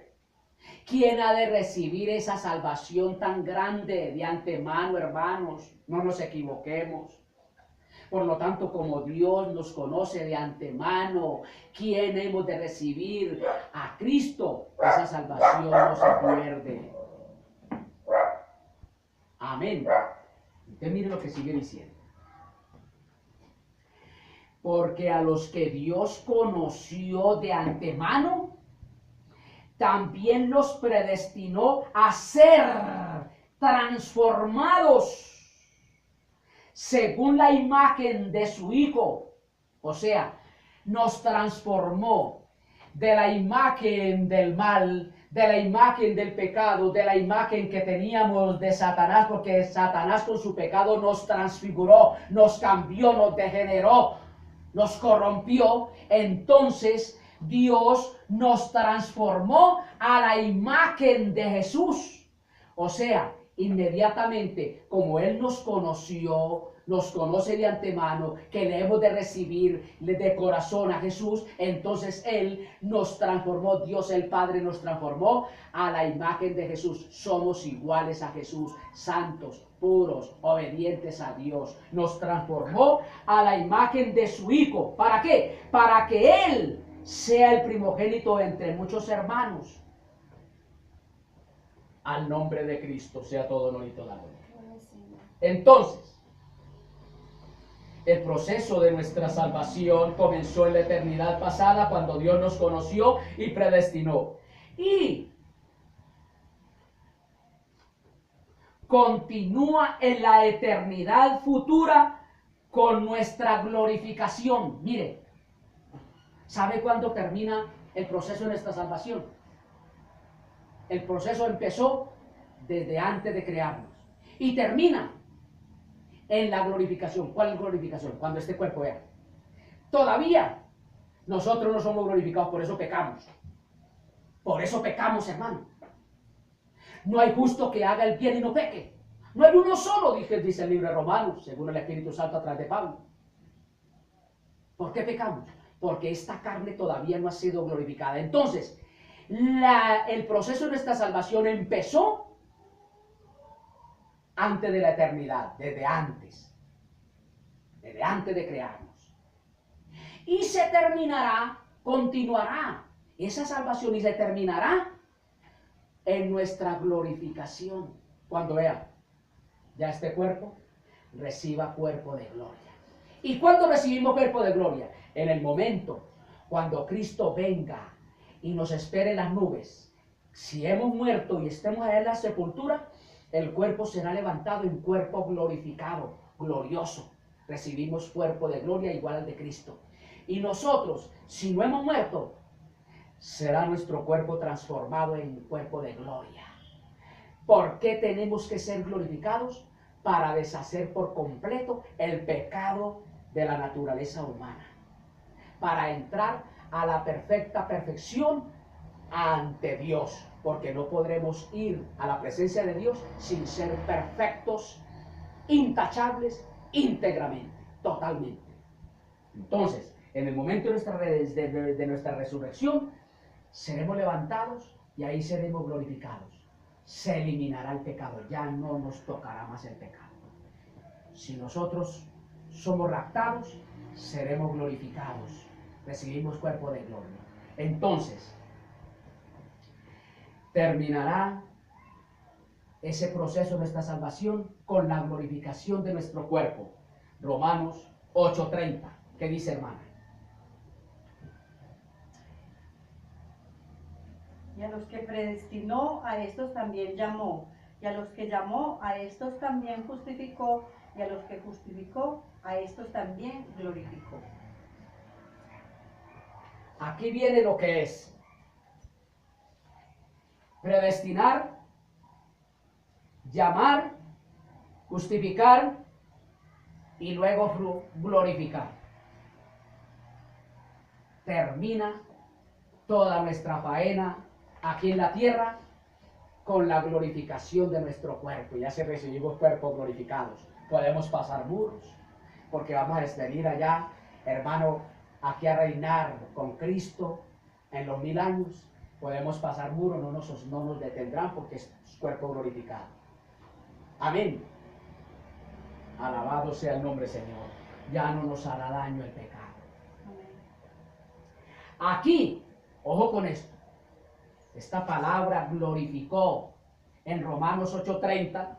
quién ha de recibir esa salvación tan grande de antemano, hermanos, no nos equivoquemos. Por lo tanto, como Dios nos conoce de antemano, ¿quién hemos de recibir a Cristo? Esa salvación no se pierde. Amén. Usted mire lo que sigue diciendo. Porque a los que Dios conoció de antemano, también los predestinó a ser transformados según la imagen de su Hijo. O sea, nos transformó de la imagen del mal, de la imagen del pecado, de la imagen que teníamos de Satanás, porque Satanás con su pecado nos transfiguró, nos cambió, nos degeneró, nos corrompió. Entonces Dios nos transformó a la imagen de Jesús. O sea, inmediatamente, como Él nos conoció, nos conoce de antemano, que le hemos de recibir de corazón a Jesús, entonces Él nos transformó, Dios el Padre nos transformó a la imagen de Jesús. Somos iguales a Jesús, santos, puros, obedientes a Dios. Nos transformó a la imagen de su Hijo. ¿Para qué? Para que Él sea el primogénito entre muchos hermanos. Al nombre de Cristo sea todo honor y toda gloria. Entonces, el proceso de nuestra salvación comenzó en la eternidad pasada, cuando Dios nos conoció y predestinó. Y continúa en la eternidad futura con nuestra glorificación. Mire, ¿sabe cuándo termina el proceso de nuestra salvación? El proceso empezó desde antes de crearnos y termina en la glorificación. ¿Cuál es glorificación? Cuando este cuerpo vea. Todavía nosotros no somos glorificados, por eso pecamos. Por eso pecamos, hermano. No hay justo que haga el bien y no peque. No hay uno solo, dice el libro de Romanos, según el Espíritu Santo a través de Pablo. ¿Por qué pecamos? Porque esta carne todavía no ha sido glorificada. Entonces, el proceso de nuestra salvación empezó antes de la eternidad, desde antes de crearnos. Y se terminará, continuará esa salvación y se terminará en nuestra glorificación. Cuando vea, ya este cuerpo reciba cuerpo de gloria. ¿Y cuándo recibimos cuerpo de gloria? En el momento cuando Cristo venga y nos espere en las nubes. Si hemos muerto y estemos allá en la sepultura, el cuerpo será levantado en cuerpo glorificado, glorioso. Recibimos cuerpo de gloria igual al de Cristo. Y nosotros, si no hemos muerto, será nuestro cuerpo transformado en cuerpo de gloria. ¿Por qué tenemos que ser glorificados? Para deshacer por completo el pecado de la naturaleza humana. Para entrar a la perfecta perfección ante Dios, porque no podremos ir a la presencia de Dios sin ser perfectos, intachables, íntegramente, totalmente. Entonces, en el momento de nuestra resurrección, seremos levantados y ahí seremos glorificados. Se eliminará el pecado, ya no nos tocará más el pecado. Si nosotros somos raptados, seremos glorificados, recibimos cuerpo de gloria. Entonces, terminará ese proceso de nuestra salvación con la glorificación de nuestro cuerpo. Romanos 8:30. ¿Qué dice, hermana? Y a los que predestinó, a estos también llamó. Y a los que llamó, a estos también justificó. Y a los que justificó, a estos también glorificó. Aquí viene lo que es predestinar, llamar, justificar y luego glorificar. Termina toda nuestra faena aquí en la tierra con la glorificación de nuestro cuerpo. Ya si recibimos cuerpos glorificados, podemos pasar muros, porque vamos a venir allá, hermano, aquí a reinar con Cristo en los 1000 años. Podemos pasar muros, no nos detendrán, porque es cuerpo glorificado. Amén. Alabado sea el nombre, Señor. Ya no nos hará daño el pecado. Amén. Aquí, ojo con esto, Esta palabra glorificó en Romanos 8:30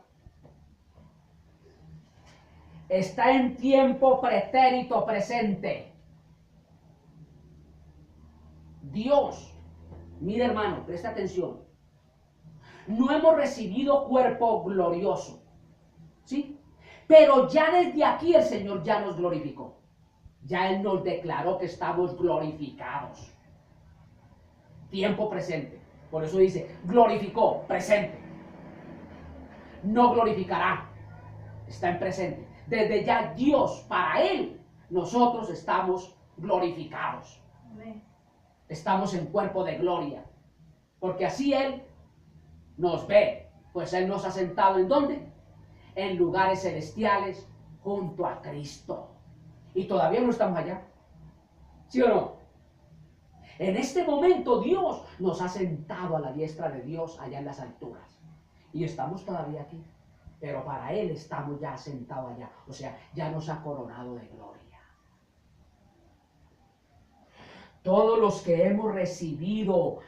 está en tiempo pretérito presente. Dios, mire hermano, presta atención. No hemos recibido cuerpo glorioso, ¿sí? Pero ya desde aquí el Señor ya nos glorificó. Ya Él nos declaró que estamos glorificados. Tiempo presente. Por eso dice, glorificó, presente. No glorificará. Está en presente. Desde ya Dios, para Él, nosotros estamos glorificados. Amén. Estamos en cuerpo de gloria. Porque así Él nos ve. Pues Él nos ha sentado ¿en dónde? En lugares celestiales junto a Cristo. Y todavía no estamos allá. ¿Sí o no? En este momento Dios nos ha sentado a la diestra de Dios allá en las alturas. Y estamos todavía aquí. Pero para Él estamos ya sentados allá. O sea, ya nos ha coronado de gloria. Todos los que hemos recibido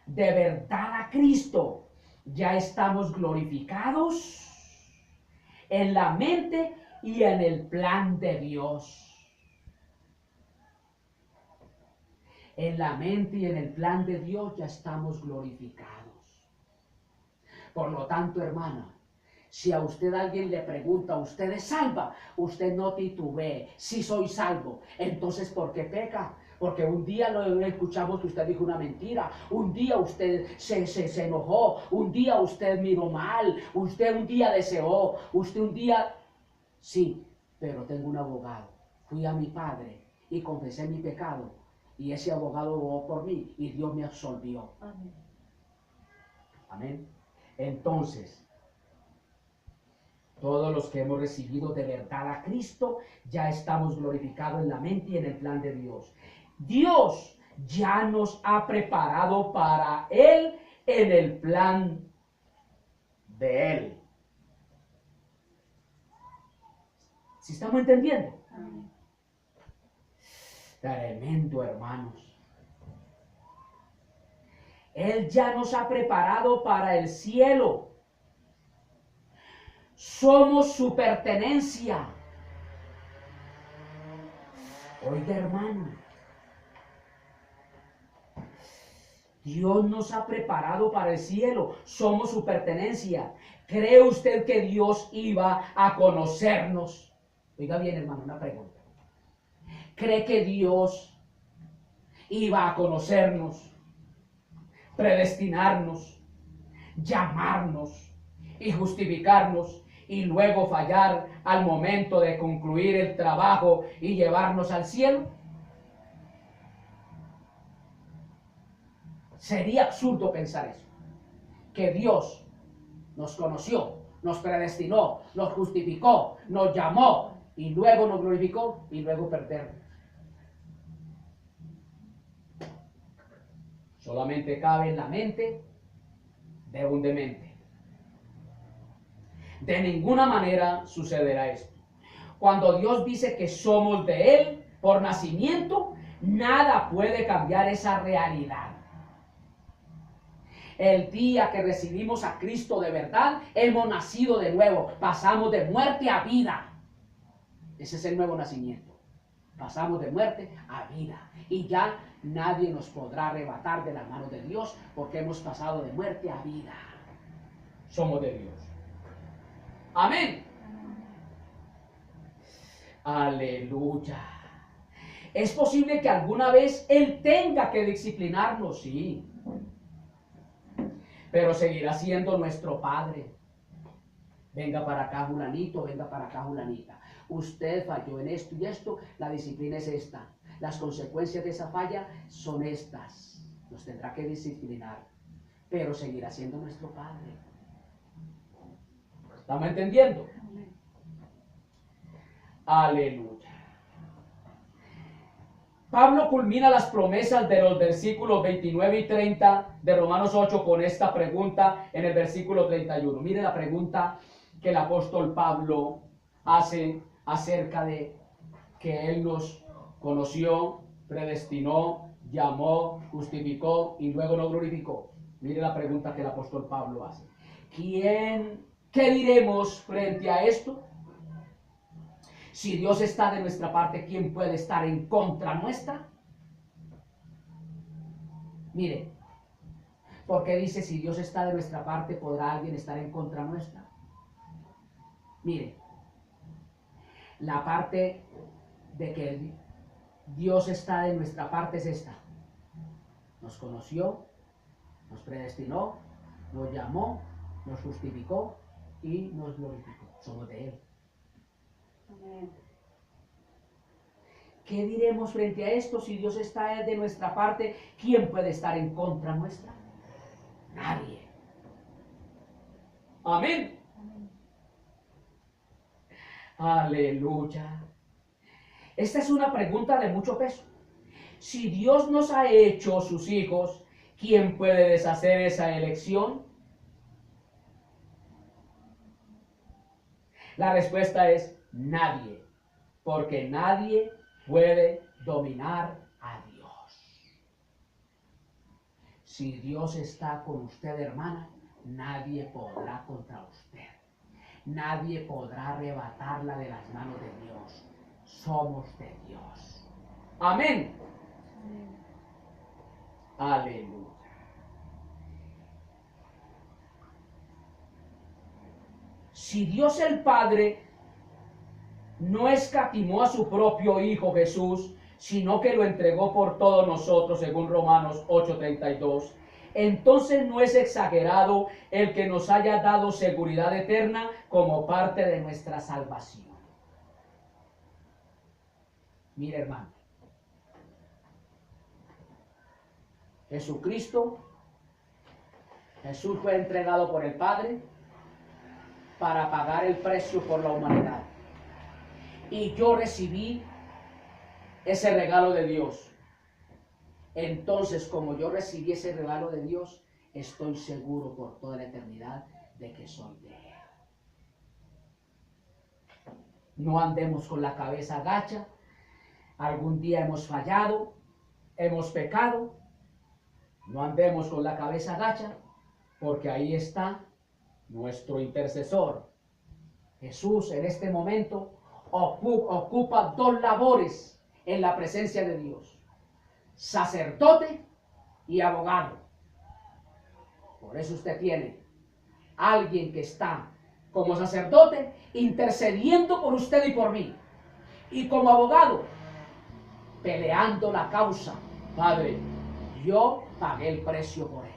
de verdad a Cristo, ya estamos glorificados en la mente y en el plan de Dios. En la mente y en el plan de Dios ya estamos glorificados. Por lo tanto, hermana, si a usted alguien le pregunta, ¿usted es salva? Usted no titubee, si soy salvo. Entonces, ¿por qué peca? Porque un día lo escuchamos que usted dijo una mentira, un día usted se enojó, un día usted miró mal, usted un día deseó, usted un día... Sí, pero tengo un abogado. Fui a mi padre y confesé mi pecado y ese abogado abogó por mí y Dios me absolvió. Amén. Amén. Entonces, todos los que hemos recibido de verdad a Cristo, ya estamos glorificados en la mente y en el plan de Dios. Dios ya nos ha preparado para Él en el plan de Él. ¿Sí estamos entendiendo? Amén. Tremendo, hermanos. Él ya nos ha preparado para el cielo. Somos su pertenencia. Oiga, hermano, Dios nos ha preparado para el cielo. Somos su pertenencia. ¿Cree usted que Dios iba a conocernos? Oiga bien, hermano, una pregunta. ¿Cree que Dios iba a conocernos, predestinarnos, llamarnos y justificarnos y luego fallar al momento de concluir el trabajo y llevarnos al cielo? Sería absurdo pensar eso, que Dios nos conoció, nos predestinó, nos justificó, nos llamó y luego nos glorificó y luego perdernos. Solamente cabe en la mente de un demente. De ninguna manera sucederá esto. Cuando Dios dice que somos de Él por nacimiento, nada puede cambiar esa realidad. El día que recibimos a Cristo de verdad, hemos nacido de nuevo, pasamos de muerte a vida. Ese es el nuevo nacimiento. Pasamos de muerte a vida y ya nadie nos podrá arrebatar de las manos de Dios porque hemos pasado de muerte a vida. Somos de Dios. Amén. Aleluya. ¿Es posible que alguna vez Él tenga que disciplinarnos? Sí. Pero seguirá siendo nuestro Padre. Venga para acá, Julanito, venga para acá, Julanita. Usted falló en esto y esto, la disciplina es esta. Las consecuencias de esa falla son estas. Nos tendrá que disciplinar, pero seguirá siendo nuestro Padre. ¿Estamos entendiendo? Amén. Aleluya. Pablo culmina las promesas de los versículos 29 y 30 de Romanos 8 con esta pregunta en el versículo 31. Mire la pregunta que el apóstol Pablo hace acerca de que Él nos conoció, predestinó, llamó, justificó y luego nos glorificó. Mire la pregunta que el apóstol Pablo hace. ¿Qué diremos frente a esto? Si Dios está de nuestra parte, ¿quién puede estar en contra nuestra? Mire, porque dice, si Dios está de nuestra parte, ¿podrá alguien estar en contra nuestra? Mire, la parte de que Dios está de nuestra parte es esta. Nos conoció, nos predestinó, nos llamó, nos justificó y nos glorificó. Somos de Él. Amén. ¿Qué diremos frente a esto? Si Dios está de nuestra parte, ¿quién puede estar en contra nuestra? Nadie. Amén. Amén. Aleluya. Esta es una pregunta de mucho peso. Si Dios nos ha hecho sus hijos, ¿quién puede deshacer esa elección? La respuesta es nadie, porque nadie puede dominar a Dios. Si Dios está con usted, hermana, nadie podrá contra usted. Nadie podrá arrebatarla de las manos de Dios. Somos de Dios. Amén. Amén. Aleluya. Si Dios el Padre no escatimó a su propio Hijo Jesús, sino que lo entregó por todos nosotros, según Romanos 8:32, entonces no es exagerado el que nos haya dado seguridad eterna como parte de nuestra salvación. Mire, hermano, Jesús fue entregado por el Padre para pagar el precio por la humanidad. Y yo recibí ese regalo de Dios. Entonces, como yo recibí ese regalo de Dios, estoy seguro por toda la eternidad de que soy de Él. No andemos con la cabeza gacha. Algún día hemos fallado, hemos pecado. No andemos con la cabeza gacha, porque ahí está nuestro intercesor. Jesús en este momento ocupa dos labores en la presencia de Dios: sacerdote y abogado. Por eso usted tiene alguien que está como sacerdote intercediendo por usted y por mí, y como abogado peleando la causa. Padre, yo pagué el precio por él,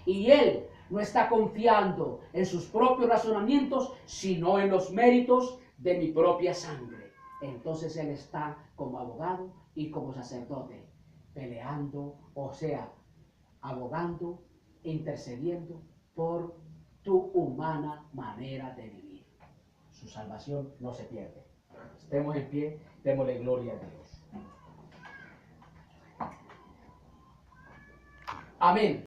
y él no está confiando en sus propios razonamientos, sino en los méritos de mi propia sangre. Entonces él está como abogado y como sacerdote, peleando, o sea, abogando, intercediendo por tu humana manera de vivir. Su salvación no se pierde. Estemos en pie, démosle gloria a Dios. Amén.